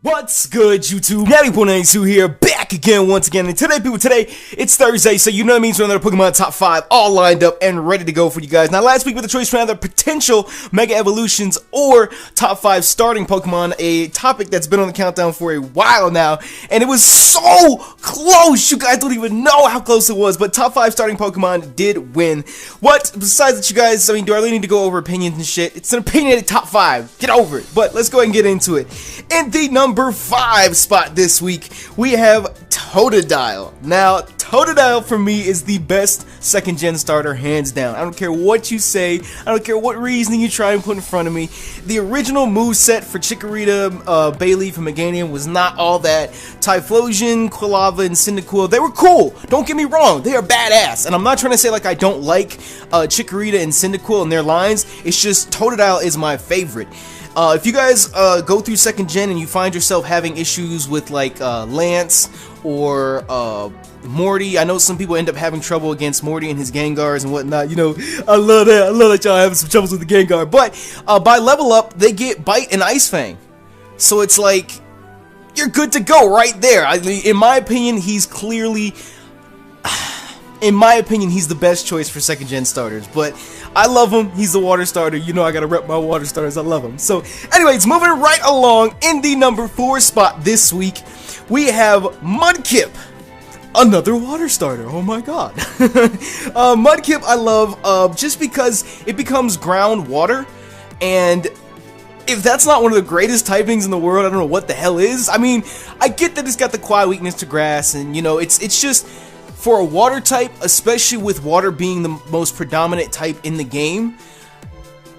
What's good, YouTube? Natty.92 here, back again once again. And today, it's Thursday, so you know what it means. We're another Pokemon Top 5 all lined up and ready to go for you guys. Now, last week with the choice for either potential Mega Evolutions or Top 5 starting Pokemon, a topic that's been on the countdown for a while now, and it was so close. You guys don't even know how close it was, but Top 5 starting Pokemon did win. What? Besides that, you guys, I mean, do I really need to go over opinions and shit? It's an opinionated Top 5. Get over it. But let's go ahead and get into it. In the number 5 spot this week, we have Totodile. Now, Totodile for me is the best second gen starter, hands down. I don't care what you say, I don't care what reasoning you try and put in front of me. The original moveset for Chikorita, Bayleef, and Meganium was not all that. Typhlosion, Quilava, and Cyndaquil, they were cool. Don't get me wrong, they are badass. And I'm not trying to say like I don't like Chikorita and Cyndaquil and their lines, it's just Totodile is my favorite. If you guys go through second gen and you find yourself having issues with like Lance or Morty, I know some people end up having trouble against Morty and his Gengars and whatnot. You know, I love that y'all having some troubles with the Gengar. But by level up, they get Bite and Ice Fang, so it's like you're good to go right there. I mean, in my opinion, he's clearly. In my opinion, he's the best choice for second gen starters, but I love him. He's the water starter. You know I gotta rep my water starters. I love him. So anyways, moving right along, in the number 4 spot this week, we have Mudkip. Another water starter. Oh my god. Mudkip I love just because it becomes ground water, and if that's not one of the greatest typings in the world, I don't know what the hell is. I mean, I get that it's got the quiet weakness to grass, and you know, it's just for a water type, especially with water being the most predominant type in the game,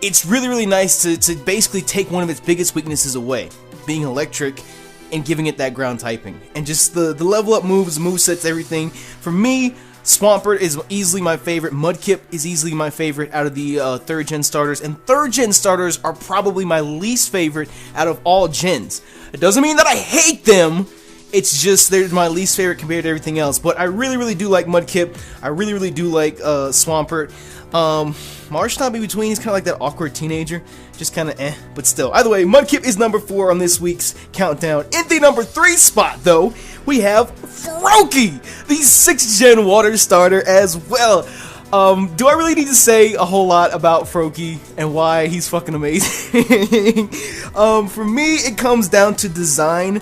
it's really nice to basically take one of its biggest weaknesses away, being electric, and giving it that ground typing. And just the level up moves, movesets, everything. For me, Swampert is easily my favorite. Mudkip is easily my favorite out of the 3rd gen starters. And 3rd gen starters are probably my least favorite out of all gens. It doesn't mean that I hate them. It's just they're my least favorite compared to everything else. But I really do like Mudkip. I really do like Swampert. Marshtomp in between is kind of like that awkward teenager. Just kind of but still. Either way, Mudkip is number 4 on this week's countdown. In the number 3 spot, though, we have Froakie, the 6th gen water starter as well. Do I really need to say a whole lot about Froakie and why he's fucking amazing? For me, it comes down to design.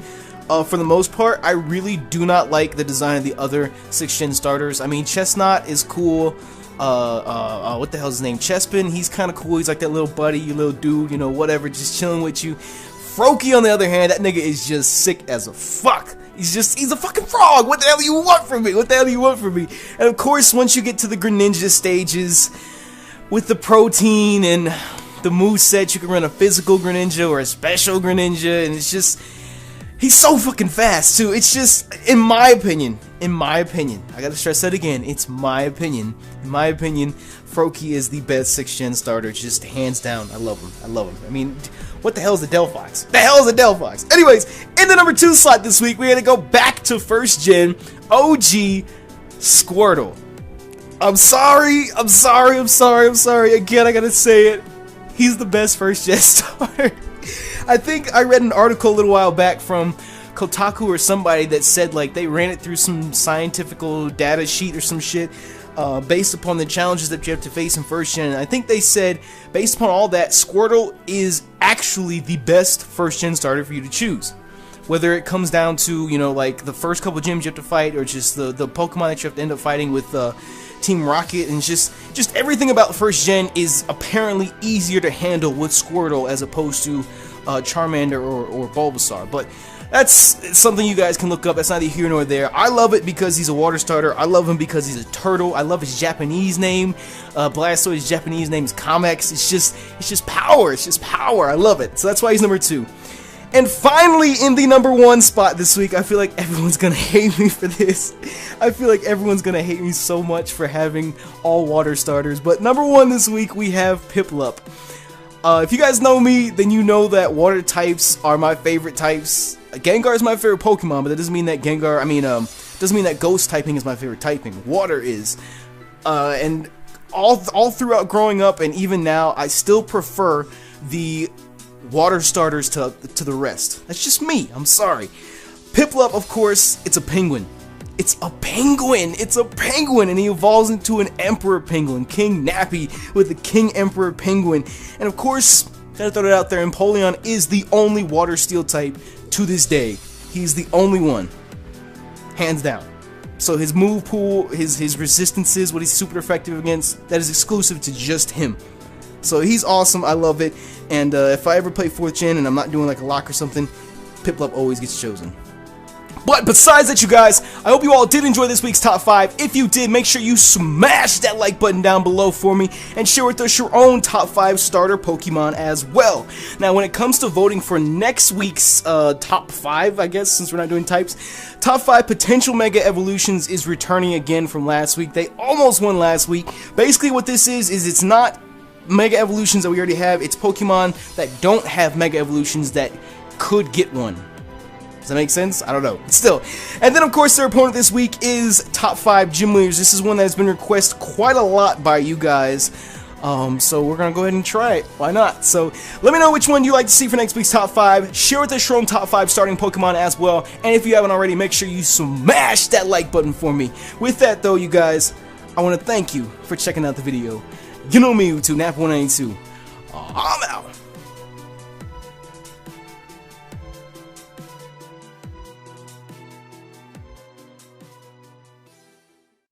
For the most part, I really do not like the design of the other 6th gen starters. I mean, Chestnut is cool. What the hell's his name? Chespin, he's kind of cool. He's like that little buddy, you little dude, you know, whatever, just chilling with you. Froakie, on the other hand, that nigga is just sick as a fuck. He's a fucking frog. What the hell do you want from me? What the hell do you want from me? And of course, once you get to the Greninja stages, with the protein and the moveset, you can run a physical Greninja or a special Greninja, and it's just... he's so fucking fast, too. It's just, in my opinion, I gotta stress that again, it's my opinion. In my opinion, Froakie is the best 6th gen starter, just hands down. I love him. I mean, what the hell is a Delphox? The hell is a Delphox? Anyways, in the number 2 slot this week, we're gonna go back to 1st gen, OG Squirtle. I'm sorry. Again, I gotta say it. He's the best 1st gen starter. I think I read an article a little while back from Kotaku or somebody that said like they ran it through some scientific data sheet or some shit based upon the challenges that you have to face in 1st gen. And I think they said, based upon all that, Squirtle is actually the best 1st gen starter for you to choose. Whether it comes down to, you know, like the first couple gyms you have to fight, or just the Pokemon that you have to end up fighting with Team Rocket, and just everything about 1st gen is apparently easier to handle with Squirtle as opposed to Charmander or Bulbasaur. But that's something you guys can look up. That's neither here nor there. I love it because he's a water starter. I love him because he's a turtle. I love his Japanese name. Blastoise's Japanese name is Kamex. It's just power. It's just power. I love it. So that's why he's number 2. And finally, in the number 1 spot this week, I feel like everyone's gonna hate me for this. I feel like everyone's gonna hate me so much for having all water starters. But number 1 this week, we have Piplup. If you guys know me, then you know that water types are my favorite types. Gengar is my favorite Pokemon, but that doesn't mean that doesn't mean that Ghost typing is my favorite typing. Water is. And all throughout growing up and even now, I still prefer the water starters to the rest. That's just me. I'm sorry. Piplup, of course, it's a penguin. It's a penguin! It's a penguin! And he evolves into an Emperor Penguin. King Nappy with the King Emperor Penguin. And of course, gotta throw it out there, Empoleon is the only water steel type to this day. He's the only one. Hands down. So his move pool, his resistances, what he's super effective against, that is exclusive to just him. So he's awesome, I love it. And if I ever play 4th gen and I'm not doing like a lock or something, Piplup always gets chosen. But besides that, you guys, I hope you all did enjoy this week's top 5. If you did, make sure you smash that like button down below for me and share with us your own top 5 starter Pokemon as well. Now, when it comes to voting for next week's top 5, I guess, since we're not doing types, top 5 potential Mega Evolutions is returning again from last week. They almost won last week. Basically, what this is it's not Mega Evolutions that we already have. It's Pokemon that don't have Mega Evolutions that could get one. Does that make sense? I don't know. But still. And then, of course, their opponent this week is top 5 gym leaders. This is one that has been requested quite a lot by you guys. So we're going to go ahead and try it. Why not? So let me know which one you like to see for next week's top 5. Share with us your own top 5 starting Pokemon as well. And if you haven't already, make sure you smash that like button for me. With that, though, you guys, I want to thank you for checking out the video. You know me, YouTube, Nap192. I'm